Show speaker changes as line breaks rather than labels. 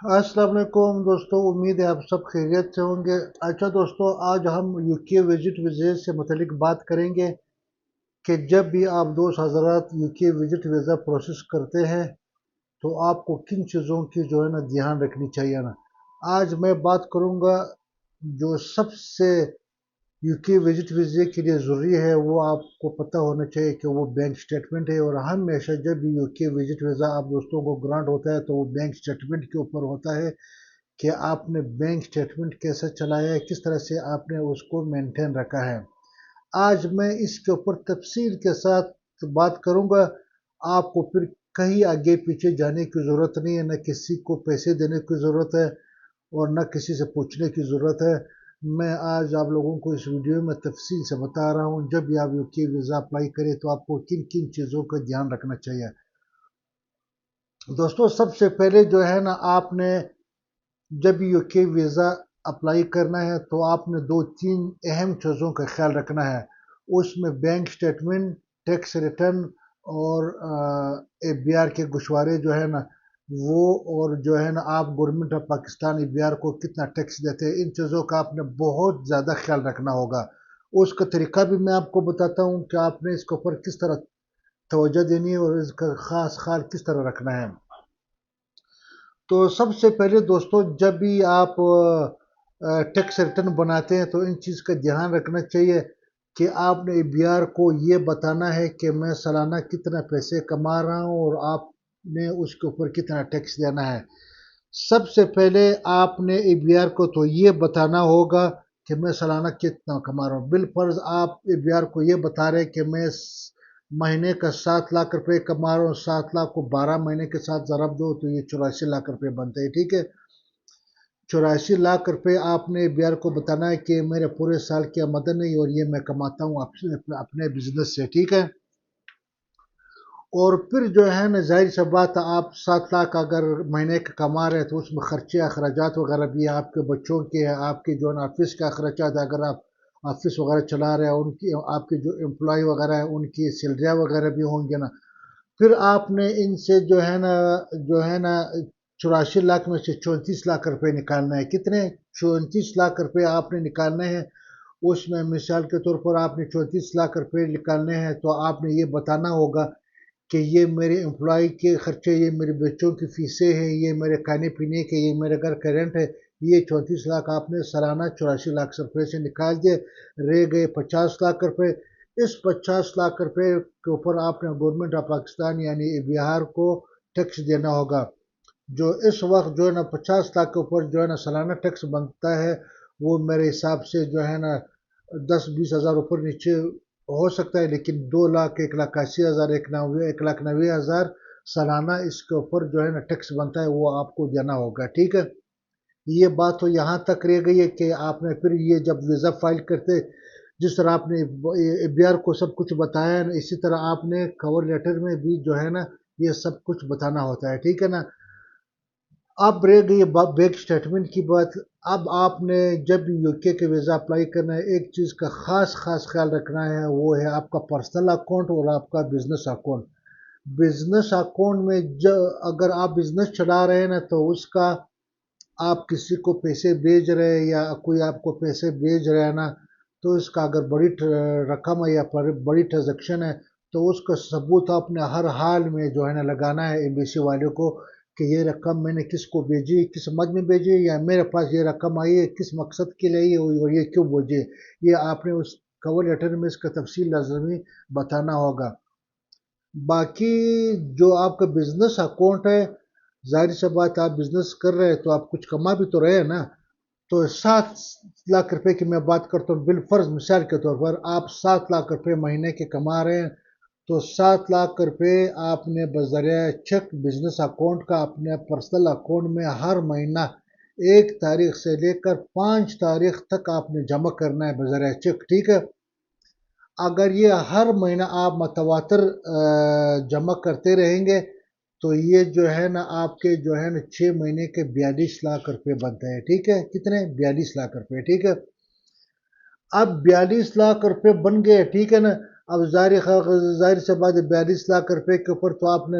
السلام علیکم دوستو، امید ہے آپ سب خیریت سے ہوں گے۔ اچھا دوستو، آج ہم یو کے وزٹ ویزے سے متعلق بات کریں گے کہ جب بھی آپ دوست حضرات یو کے وزٹ ویزا پروسیس کرتے ہیں تو آپ کو کن چیزوں کی جو ہے نا دھیان رکھنی چاہیے نا۔ آج میں بات کروں گا جو سب سے یو کے وزٹ ویزے کے لیے ضروری ہے، وہ آپ کو پتہ ہونا چاہیے کہ وہ بینک سٹیٹمنٹ ہے، اور ہمیشہ جب بھی یو کے وزٹ ویزا آپ دوستوں کو گرانٹ ہوتا ہے تو وہ بینک سٹیٹمنٹ کے اوپر ہوتا ہے کہ آپ نے بینک سٹیٹمنٹ کیسے چلایا ہے، کس طرح سے آپ نے اس کو مینٹین رکھا ہے۔ آج میں اس کے اوپر تفصیل کے ساتھ بات کروں گا۔ آپ کو پھر کہیں آگے پیچھے جانے کی ضرورت نہیں ہے، نہ کسی کو پیسے دینے کی ضرورت ہے اور نہ کسی سے پوچھنے کی ضرورت ہے۔ میں آج آپ لوگوں کو اس ویڈیو میں تفصیل سے بتا رہا ہوں جب بھی آپ یو کے ویزا اپلائی کریں تو آپ کو کن کن چیزوں کا دھیان رکھنا چاہیے۔ دوستو، سب سے پہلے جو ہے نا، آپ نے جب یو کے ویزا اپلائی کرنا ہے تو آپ نے دو تین اہم چیزوں کا خیال رکھنا ہے۔ اس میں بینک سٹیٹمنٹ، ٹیکس ریٹرن اور اے بی آر کے گوشوارے جو ہے نا وہ، اور جو ہے نا آپ government of Pakistan A B R کو کتنا ٹیکس دیتے ہیں، ان چیزوں کا آپ نے بہت زیادہ خیال رکھنا ہوگا۔ اس کا طریقہ بھی میں آپ کو بتاتا ہوں کہ آپ نے اس کے اوپر کس طرح توجہ دینی ہے اور اس کا خاص خیال کس طرح رکھنا ہے۔ تو سب سے پہلے دوستو، جب بھی آپ ٹیکس ریٹرن بناتے ہیں تو ان چیز کا دھیان رکھنا چاہیے کہ آپ نے اے بی آر کو یہ بتانا ہے کہ میں سالانہ کتنا پیسے کما رہا ہوں اور آپ نے اس کے اوپر کتنا ٹیکس دینا ہے۔ سب سے پہلے آپ نے اے بی آر کو تو یہ بتانا ہوگا کہ میں سالانہ کتنا کما رہا ہوں۔ بالفرض آپ اے بی آر کو یہ بتا رہے کہ میں مہینے کا 7 لاکھ روپے کما رہا ہوں، 7 لاکھ کو 12 مہینے کے ساتھ ضرب دو تو یہ 84 لاکھ روپے بنتے ہیں، ٹھیک ہے۔ 84 لاکھ روپے آپ نے بی آر کو بتانا ہے کہ میرے پورے سال کی آمدن ہے اور یہ میں کماتا ہوں اپنے بزنس سے، ٹھیک ہے۔ اور پھر جو ہے نا، ظاہر سی بات، آپ 7 لاکھ اگر مہینے کا کما رہے ہیں تو اس میں خرچے اخراجات وغیرہ بھی آپ کے بچوں کے، آپ کے جو ہے نا آفس کے اخراجات، اگر آپ آفس وغیرہ چلا رہے ہیں، ان کی آپ کے جو امپلائی وغیرہ ہیں ان کی سیلریاں وغیرہ بھی ہوں گے نا۔ پھر آپ نے ان سے جو ہے نا 84 لاکھ میں سے 34 لاکھ روپے نکالنا ہے۔ کتنے؟ 34 لاکھ روپے آپ نے نکالنے ہیں۔ اس میں مثال کے طور پر آپ نے 34 لاکھ روپے نکالنے ہیں تو آپ نے یہ بتانا ہوگا کہ یہ میرے امپلائی کے خرچے، یہ میرے بچوں کی فیسیں ہیں، یہ میرے کھانے پینے کے، یہ میرے گھر کا رینٹ ہے۔ یہ 34 لاکھ آپ نے سالانہ 84 لاکھ روپے سے نکال دیے، رہ گئے 50 لاکھ روپے۔ اس 50 لاکھ روپے کے اوپر آپ نے گورنمنٹ آف پاکستان یعنی بہار کو ٹیکس دینا ہوگا۔ جو اس وقت جو ہے نا 50 لاکھ کے اوپر جو ہے نا سالانہ ٹیکس بنتا ہے، وہ میرے حساب سے جو ہے نا 10-20 ہزار اوپر نیچے ہو سکتا ہے، لیکن 2 لاکھ، 1,80,000، 1,90,000 سالانہ اس کے اوپر جو ہے نا ٹیکس بنتا ہے، وہ آپ کو دینا ہوگا، ٹھیک ہے۔ یہ بات تو یہاں تک رہ گئی ہے کہ آپ نے پھر یہ جب ویزا فائل کرتے، جس طرح آپ نے بی آر کو سب کچھ بتایا ہے نا، اسی طرح آپ نے کور لیٹر میں بھی جو ہے نا یہ سب کچھ بتانا ہوتا ہے، ٹھیک ہے نا۔ اب رہ گئی بینک سٹیٹمنٹ کی بات۔ اب آپ نے جب یو کے ویزا اپلائی کرنا ہے، ایک چیز کا خاص خیال رکھنا ہے، وہ ہے آپ کا پرسنل اکاؤنٹ اور آپ کا بزنس اکاؤنٹ۔ بزنس اکاؤنٹ میں اگر آپ بزنس چلا رہے ہیں نا تو اس کا آپ کسی کو پیسے بھیج رہے ہیں یا کوئی آپ کو پیسے بھیج رہے ہیں نا، تو اس کا اگر بڑی رقم ہے یا بڑی ٹرانزیکشن ہے تو اس کا ثبوت آپ نے ہر حال میں جو ہے نا لگانا ہے ایمبیسی والے کو کہ یہ رقم میں نے کس کو بھیجی، کس مد میں بھیجی، یا میرے پاس یہ رقم آئی ہے کس مقصد کے لیے آئی ہے اور یہ کیوں بھیجی۔ یہ آپ نے اس کور لیٹر میں اس کا تفصیل لازمی بتانا ہوگا۔ باقی جو آپ کا بزنس اکاؤنٹ ہے، ظاہر سی بات آپ بزنس کر رہے ہیں تو آپ کچھ کما بھی تو رہے ہیں نا۔ تو 7 لاکھ روپے کی میں بات کرتا ہوں، بالفرض مثال کے طور پر آپ 7 لاکھ روپے مہینے کے کما رہے ہیں، تو 7 لاکھ روپے آپ نے بذریعہ چیک بزنس اکاؤنٹ کا اپنے پرسنل اکاؤنٹ میں ہر مہینہ 1 تاریخ سے لے کر 5 تاریخ تک آپ نے جمع کرنا ہے بذریعہ چیک، ٹھیک ہے۔ اگر یہ ہر مہینہ آپ متواتر جمع کرتے رہیں گے تو یہ جو ہے نا آپ کے جو ہے نا 6 مہینے کے 42 لاکھ روپے بنتے ہیں، ٹھیک ہے۔ کتنے؟ 42 لاکھ روپے، ٹھیک ہے۔ اب 42 لاکھ روپے بن گئے، ٹھیک ہے نا۔ اب ظاہر سے بات 42 لاکھ روپے کے اوپر تو آپ نے